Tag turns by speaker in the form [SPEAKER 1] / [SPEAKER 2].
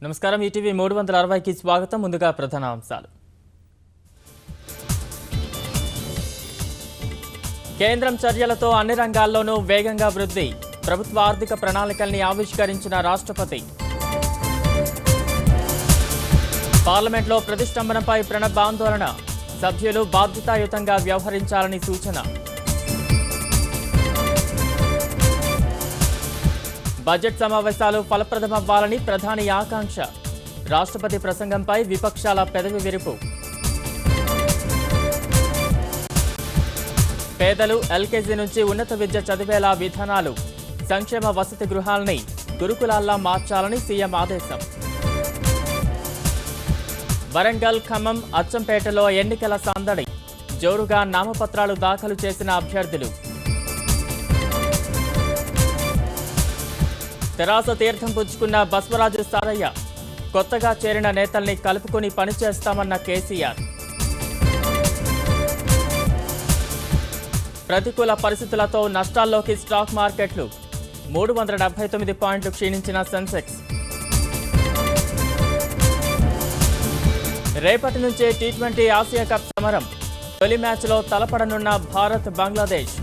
[SPEAKER 1] నమస్కారం ఈటీవీ 360కి స్వాగతం. ముందుగా ప్రధాన అంశాలు. కేంద్రం చర్యలతో అన్ని రంగాల్లోనూ వేగంగా వృద్ధి. ప్రభుత్వ ఆర్థిక ప్రణాళికల్ని ఆవిష్కరించిన రాష్ట్రపతి. పార్లమెంట్లో ప్రతిష్టంభనపై ప్రణబ్ ఆందోళన. సభ్యులు బాధ్యతాయుతంగా వ్యవహరించాలని సూచన. బడ్జెట్ సమావేశాలు ఫలప్రదమవ్వాలని ప్రధాని ఆకాంక్ష. రాష్ట్రపతి ప్రసంగంపై విపక్షాల పెదవి విరుపు. పేదలు ఎల్కేజీ నుంచి ఉన్నత విద్య చదివేలా విధానాలు. సంక్షేమ వసతి గృహాల్ని గురుకులాల్లా మార్చాలని సీఎం ఆదేశం. వరంగల్, ఖమ్మం, అచ్చంపేటలో ఎన్నికల సందడి. జోరుగా నామపత్రాలు దాఖలు చేసిన అభ్యర్థులు. తెరాస తీర్థం పుచ్చుకున్న బస్వరాజు సారయ్య. కొత్తగా చేరిన నేతల్ని కలుపుకొని పనిచేస్తామన్న కేసీఆర్. ప్రతికూల పరిస్థితులతో నష్టాల్లోకి స్టాక్ మార్కెట్లు. 379 పాయింట్లు క్షీణించిన సెన్సెక్స్. రేపటి నుంచే టీ20 ఆసియా కప్ సమరం. తొలి మ్యాచ్లో తలపడనున్న భారత్, బంగ్లాదేశ్.